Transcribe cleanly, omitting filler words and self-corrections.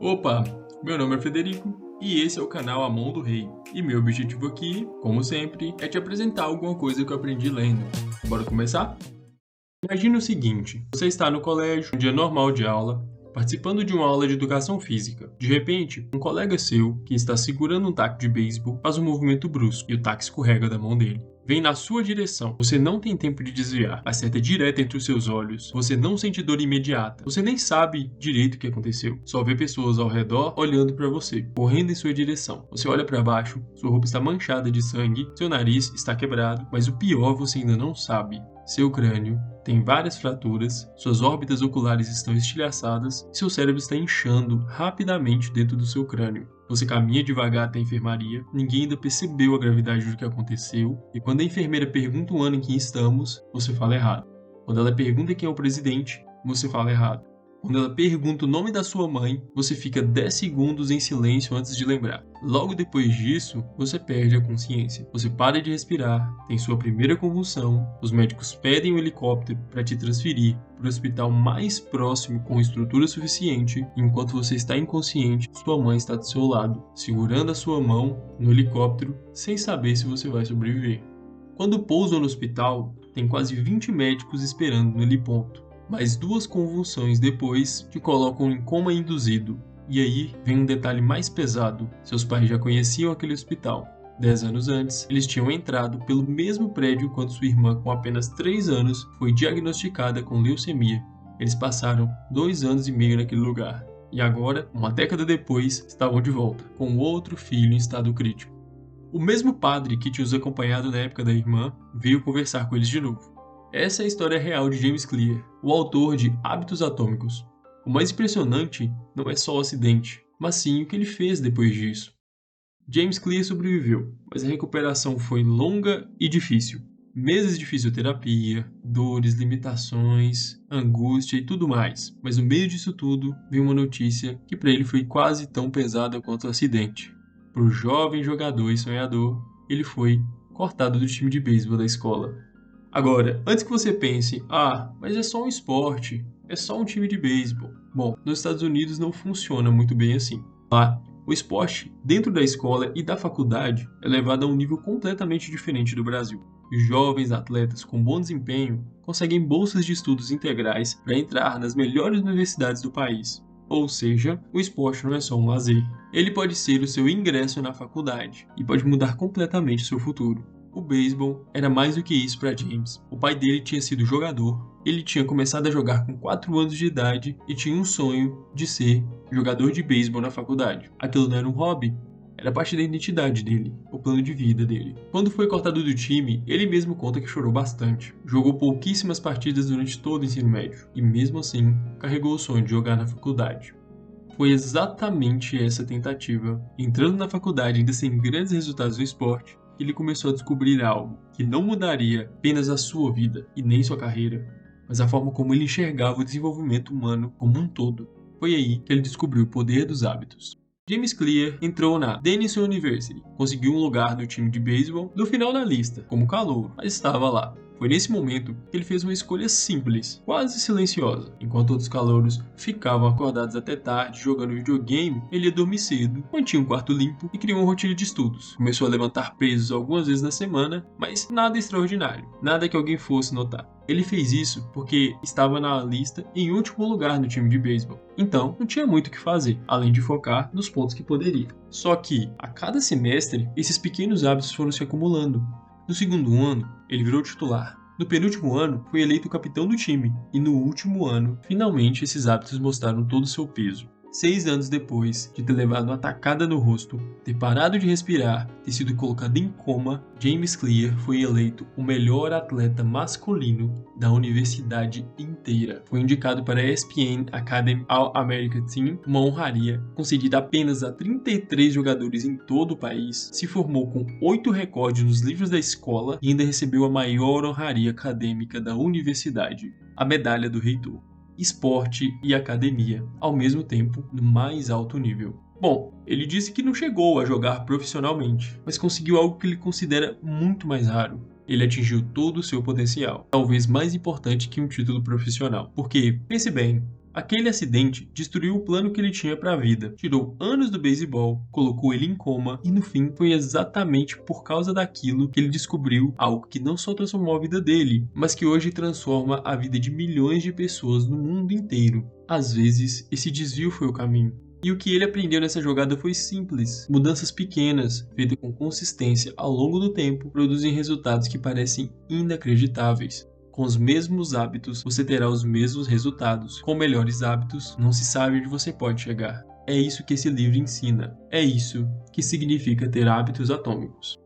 Opa, meu nome é Federico e esse é o canal A Mão do Rei. E meu objetivo aqui, como sempre, é te apresentar alguma coisa que eu aprendi lendo. Bora começar? Imagina o seguinte: você está no colégio, um dia normal de aula, participando de uma aula de educação física. De repente, um colega seu, que está segurando um taco de beisebol, faz um movimento brusco e o taco escorrega da mão dele. Vem na sua direção. Você não tem tempo de desviar. Acerta direto entre os seus olhos. Você não sente dor imediata. Você nem sabe direito o que aconteceu. Só vê pessoas ao redor olhando para você, correndo em sua direção. Você olha para baixo, sua roupa está manchada de sangue, seu nariz está quebrado, mas o pior você ainda não sabe. Seu crânio tem várias fraturas, suas órbitas oculares estão estilhaçadas e seu cérebro está inchando rapidamente dentro do seu crânio. Você caminha devagar até a enfermaria, ninguém ainda percebeu a gravidade do que aconteceu, e quando a enfermeira pergunta o ano em que estamos, você fala errado. Quando ela pergunta quem é o presidente, você fala errado. Quando ela pergunta o nome da sua mãe, você fica 10 segundos em silêncio antes de lembrar. Logo depois disso, você perde a consciência. Você para de respirar, tem sua primeira convulsão, os médicos pedem um helicóptero para te transferir para o hospital mais próximo com estrutura suficiente. Enquanto você está inconsciente, sua mãe está do seu lado, segurando a sua mão no helicóptero, sem saber se você vai sobreviver. Quando pousam no hospital, tem quase 20 médicos esperando no heliponto. Mas 2 convulsões depois te colocam em coma induzido. E aí vem um detalhe mais pesado: seus pais já conheciam aquele hospital. 10 anos antes, eles tinham entrado pelo mesmo prédio quando sua irmã, com apenas 3 anos, foi diagnosticada com leucemia. Eles passaram 2 anos e meio naquele lugar. E agora, uma década depois, estavam de volta, com outro filho em estado crítico. O mesmo padre que tinha os acompanhado na época da irmã veio conversar com eles de novo. Essa é a história real de James Clear, o autor de Hábitos Atômicos. O mais impressionante não é só o acidente, mas sim o que ele fez depois disso. James Clear sobreviveu, mas a recuperação foi longa e difícil. Meses de fisioterapia, dores, limitações, angústia e tudo mais. Mas no meio disso tudo, veio uma notícia que para ele foi quase tão pesada quanto o acidente. Para o jovem jogador e sonhador, ele foi cortado do time de beisebol da escola. Agora, antes que você pense, mas é só um esporte, é só um time de beisebol. Bom, nos Estados Unidos não funciona muito bem assim. Lá, o esporte, dentro da escola e da faculdade, é levado a um nível completamente diferente do Brasil. Os jovens atletas com bom desempenho conseguem bolsas de estudos integrais para entrar nas melhores universidades do país. Ou seja, o esporte não é só um lazer. Ele pode ser o seu ingresso na faculdade e pode mudar completamente seu futuro. O beisebol era mais do que isso para James. O pai dele tinha sido jogador, ele tinha começado a jogar com 4 anos de idade e tinha um sonho de ser jogador de beisebol na faculdade. Aquilo não era um hobby, era parte da identidade dele, o plano de vida dele. Quando foi cortado do time, ele mesmo conta que chorou bastante. Jogou pouquíssimas partidas durante todo o ensino médio e mesmo assim carregou o sonho de jogar na faculdade. Foi exatamente essa tentativa, entrando na faculdade ainda sem grandes resultados no esporte, que ele começou a descobrir algo que não mudaria apenas a sua vida e nem sua carreira, mas a forma como ele enxergava o desenvolvimento humano como um todo. Foi aí que ele descobriu o poder dos hábitos. James Clear entrou na Denison University, conseguiu um lugar no time de beisebol no final da lista, como calouro, mas estava lá. Foi nesse momento que ele fez uma escolha simples, quase silenciosa. Enquanto outros calouros ficavam acordados até tarde jogando videogame, ele ia dormir cedo, mantinha um quarto limpo e criou uma rotina de estudos. Começou a levantar pesos algumas vezes na semana, mas nada extraordinário, nada que alguém fosse notar. Ele fez isso porque estava na lista em último lugar no time de beisebol. Então, não tinha muito o que fazer, além de focar nos pontos que poderia. Só que, a cada semestre, esses pequenos hábitos foram se acumulando. No segundo ano, ele virou titular. No penúltimo ano, foi eleito capitão do time. E no último ano, finalmente esses hábitos mostraram todo o seu peso. 6 anos depois de ter levado uma tacada no rosto, ter parado de respirar, ter sido colocado em coma, James Clear foi eleito o melhor atleta masculino da universidade inteira. Foi indicado para a ESPN Academy All-America Team, uma honraria concedida apenas a 33 jogadores em todo o país, se formou com 8 recordes nos livros da escola e ainda recebeu a maior honraria acadêmica da universidade, a medalha do reitor. Esporte e academia, ao mesmo tempo no mais alto nível. Bom, ele disse que não chegou a jogar profissionalmente, mas conseguiu algo que ele considera muito mais raro. Ele atingiu todo o seu potencial, talvez mais importante que um título profissional. Porque, pense bem, Aquele acidente destruiu o plano que ele tinha para a vida, tirou anos do beisebol, colocou ele em coma e no fim foi exatamente por causa daquilo que ele descobriu algo que não só transformou a vida dele, mas que hoje transforma a vida de milhões de pessoas no mundo inteiro. Às vezes, esse desvio foi o caminho. E o que ele aprendeu nessa jogada foi simples. Mudanças pequenas, feitas com consistência ao longo do tempo, produzem resultados que parecem inacreditáveis. Com os mesmos hábitos, você terá os mesmos resultados. Com melhores hábitos, não se sabe onde você pode chegar. É isso que esse livro ensina. É isso que significa ter hábitos atômicos.